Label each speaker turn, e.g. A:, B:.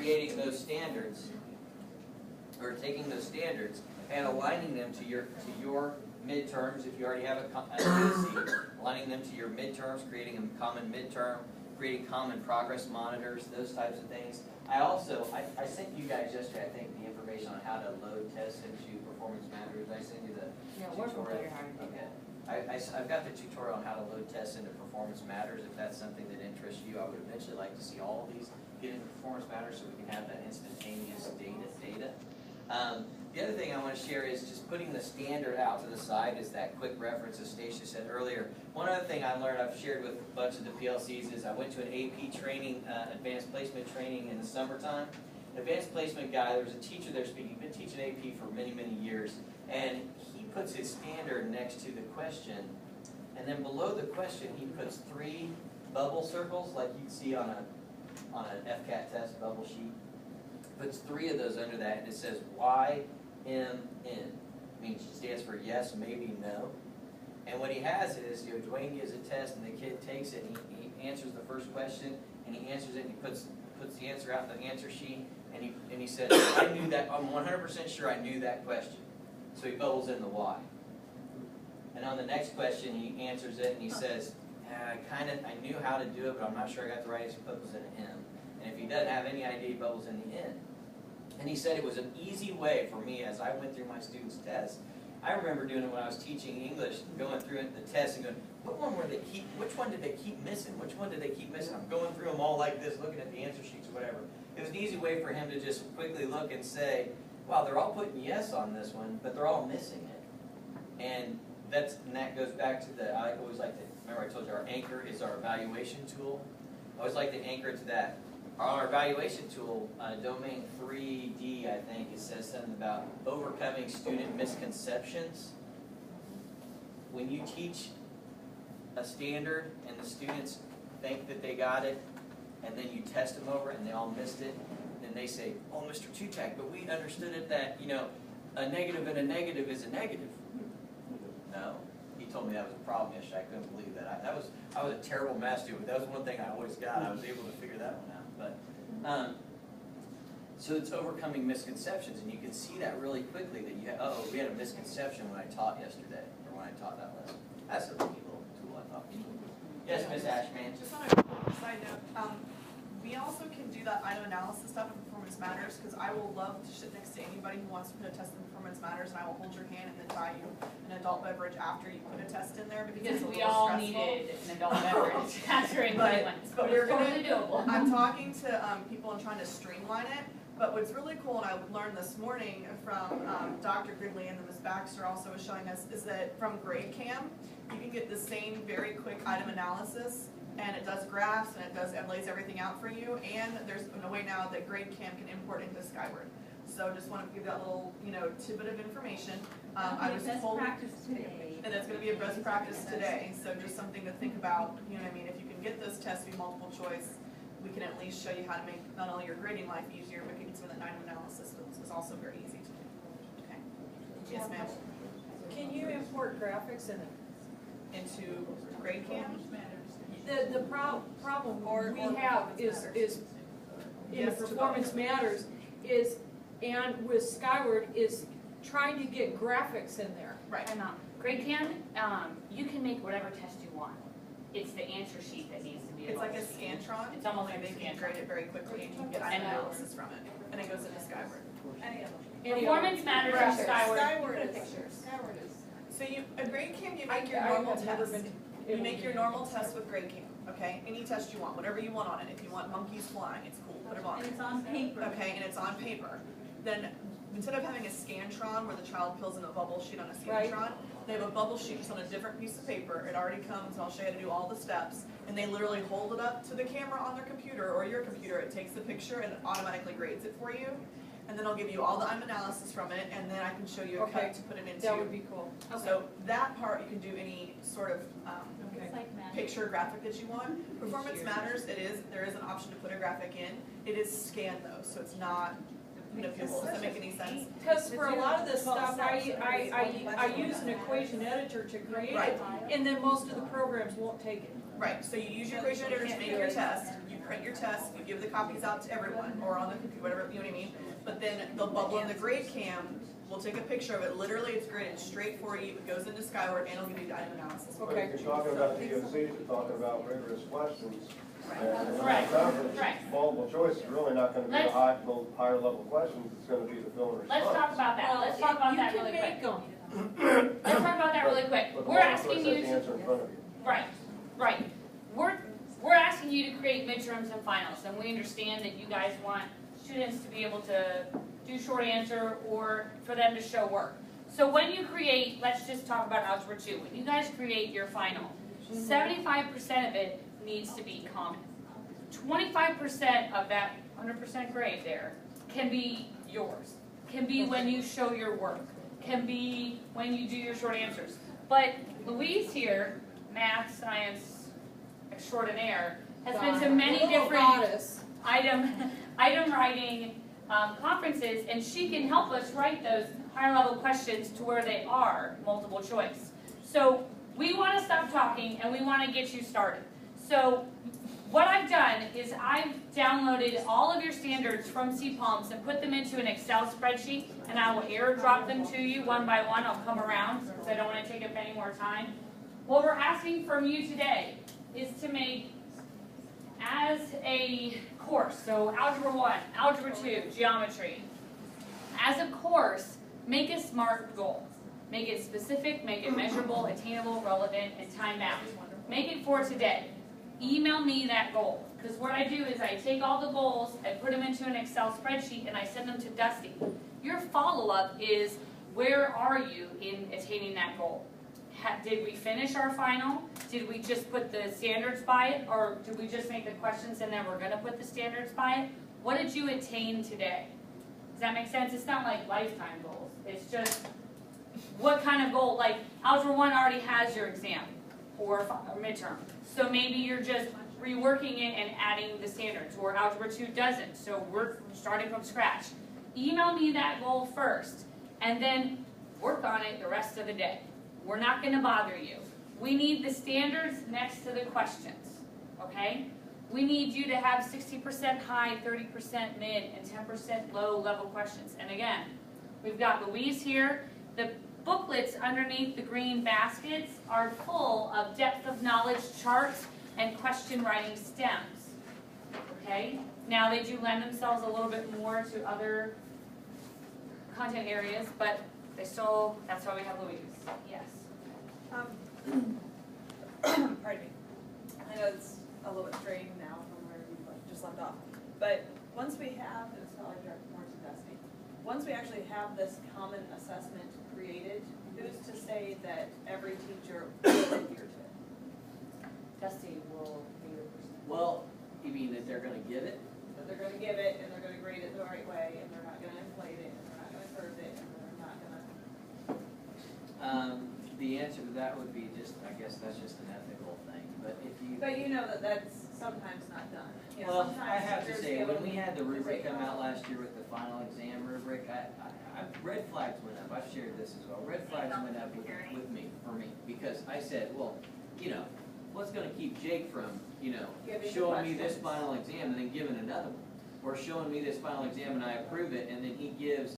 A: creating those standards, or taking those standards and aligning them to your midterms, if you already have a Tsc, aligning them to your midterms, creating a common midterm, creating common progress monitors, those types of things. I sent you guys yesterday, I think, the information on how to load tests into Performance Matters. I sent you the tutorial. Okay. I've got the tutorial on how to load tests into Performance Matters. If that's something that interests you, I would eventually like to see all of these get into Performance Matters so we can have that instantaneous data. The other thing I want to share is just putting the standard out to the side is that quick reference, as Stacia said earlier. One other thing I learned, I've shared with a bunch of the PLCs, is I went to an AP training, advanced placement training in the summertime. Advanced placement guy, there was a teacher there speaking, been teaching AP for many, many years, and he puts his standard next to the question, and then below the question he puts 3 bubble circles like you'd see on an FCAT test bubble sheet. Puts 3 of those under that, and it says YMN. Means stands for yes, maybe, no. And what he has is, Dwayne gives a test, and the kid takes it, and he answers the first question, and he answers it, and he puts the answer out in the answer sheet, and he says, I knew that, I'm 100% sure I knew that question. So he bubbles in the Y. And on the next question, he answers it, and he says, I knew how to do it, but I'm not sure I got the right answer. He bubbles in an M. And if he doesn't have any idea, he bubbles in the N. And he said it was an easy way for me as I went through my students' tests. I remember doing it when I was teaching English, going through the tests and going, which one did they keep missing? Which one did they keep missing? I'm going through them all like this, looking at the answer sheets or whatever. It was an easy way for him to just quickly look and say, wow, they're all putting yes on this one, but they're all missing it. And that goes back to I always like to, remember I told you our anchor is our evaluation tool. I always like to anchor it to that. Our evaluation tool, domain 3D, I think, it says something about overcoming student misconceptions. When you teach a standard and the students think that they got it, and then you test them over it and they all missed it, then they say, oh, Mr. Tutak, but we understood it that, a negative and a negative is a negative. No. He told me that was a problem yesterday. I couldn't believe that. I was a terrible math student, but that was one thing I always got. I was able to figure that one out. But so it's overcoming misconceptions, and you can see that really quickly that we had a misconception when I taught yesterday, or when I taught that lesson. That's a neat little tool I thought. Yes, Ms. Ashman.
B: Just on a side note, we also can do that item analysis stuff in Performance Matters, because I will love to sit next to anybody who wants to put a test in Performance Matters, and I will hold your hand and then buy you an adult beverage after you put a test in there, because
C: we all
B: stressful.
C: Needed an adult beverage after
B: but we're
C: totally doable.
B: I'm talking to people and trying to streamline it. But what's really cool, and I learned this morning from Dr. Gridley and Ms. Baxter also was showing us, is that from GradeCam, you can get the same very quick item analysis, and it does graphs, and it lays everything out for you, and there's a way now that GradeCam can import into Skyward. So just want to give that little, tidbit of information. I was told, and that's going to be a best practice today, so just something to think about, if you can get this test to be multiple choice, we can at least show you how to make not only your grading life easier, but get some of that item analysis is also very easy to do. Okay. Yes, ma'am.
D: Can you import graphics
B: into GradeCam?
D: The problem we have is in the Performance Matters and with Skyward is trying to get graphics in there.
B: Right.
C: GradeCam, you can make whatever test you want. It's the answer sheet that needs to be.
B: It's like a Scantron.
C: It's almost
B: like
C: like
B: they can grade it very quickly, and you can get analysis from it, and it goes into Skyward.
C: Performance Matters in Skyward.
D: Skyward is.
B: So a GradeCam, you make your normal test. You make your normal test with GradeCam. Okay, any test you want, whatever you want on it. If you want monkeys flying, it's cool. Put them on.
E: And it's on paper.
B: Okay, and it's on paper. Then instead of having a Scantron where the child fills in a bubble sheet on a Scantron, they have a bubble sheet just on a different piece of paper. It already comes, and I'll show you how to do all the steps. And they literally hold it up to the camera on their computer or your computer. It takes the picture and it automatically grades it for you. And then I'll give you all the item analysis from it, and then I can show you a cut to put it into.
D: That would be cool.
B: Okay. So that part you can do any sort of picture graphic that you want. Performance Matters, there is an option to put a graphic in. It is scanned though, so it's not manipulable. Does that make any sense?
D: Because for a lot of this stuff, I use an equation editor to create it, and then most of the programs won't take it.
B: Right, so you use your equation editor to make your test, you print your test, you give the copies out to everyone, or on the computer, whatever, you know what I mean? But then they'll bubble in the grade cam, we'll take a picture of it, literally it's graded straight for you, it goes into Skyward, and it'll give you the item analysis.
E: But if you're talking about TOCs, you're talking about rigorous questions. And
C: Right,
E: conference,
C: right.
E: multiple choice is really not gonna be the
C: Let's-
E: higher level questions, it's gonna be the fill and response.
C: Let's talk about that, let's talk about that really
D: You
C: quick.
D: can make them.
C: Let's talk about that really quick.
E: But the
C: We're
E: multiple
C: asking
E: choice
C: you
E: has the
C: to,
E: answer in front of you.
C: right. We're asking you to create midterms and finals, and we understand that you guys want students to be able to do short answer or for them to show work. So when you create, let's just talk about Algebra 2. When you guys create your final, 75% of it needs to be common. 25% of that 100% grade there can be yours, can be when you show your work, can be when you do your short answers. But Louise here, math, science extraordinaire, has been to many different
D: Goddess.
C: item writing conferences, and she can help us write those higher level questions to where they are multiple choice. So we want to stop talking and we want to get you started. So what I've done is I've downloaded all of your standards from CPALMs and put them into an Excel spreadsheet, and I will airdrop them to you one by one. I'll come around because I don't want to take up any more time. What we're asking from you today is to make, as a course, so Algebra 1, Algebra 2, Geometry, as a course, make a SMART goal. Make it specific, make it measurable, attainable, relevant, and time-bound. Make it for today. Email me that goal, because what I do is I take all the goals, I put them into an Excel spreadsheet, and I send them to Dusty. Your follow-up is, where are you in attaining that goal? Did we finish our final? Did we just put the standards by it, or did we just make the questions and then we're going to put the standards by it? What did you attain today? Does that make sense? It's not like lifetime goals. It's just what kind of goal, like Algebra 1 already has your exam or midterm. So maybe you're just reworking it and adding the standards, or Algebra 2 doesn't, so we're starting from scratch. Email me that goal first, and then work on it the rest of the day. We're not going to bother you. We need the standards next to the questions, okay? We need you to have 60% high, 30% mid, and 10% low level questions. And again, we've got Louise here. The booklets underneath the green baskets are full of depth of knowledge charts and question writing stems, okay? Now they do lend themselves a little bit more to other content areas, but they still, that's why we have Louise. Yes.
F: Pardon me. I know it's a little bit straying now from where we just left off, but once we have, and it's probably more to Dusty, once we actually have this common assessment created, who's to say that every teacher will adhere to it?
C: Dusty will be the person.
A: Well, you mean that they're gonna give it?
F: That they're gonna give it, and they're gonna grade it the right way, and they're not gonna inflate it, and they're not gonna curve it, and they're not gonna.
A: The answer to that would be just, I guess that's just an ethical thing, but if you.
F: But you know that that's sometimes not done. You know,
A: Well,
F: sometimes
A: I have to
F: teachers
A: say,
F: give
A: when
F: them
A: we had the rubric
F: grade
A: come out
F: level.
A: last year with the final exam rubric, red flags went up, I've shared this as well, red flags went up with me, for me, because I said, well, you know, what's gonna keep Jake from, you know,
F: Giving the
A: showing me this
F: questions.
A: final exam and then giving another one? Or showing me this final exam and I approve it, and then he gives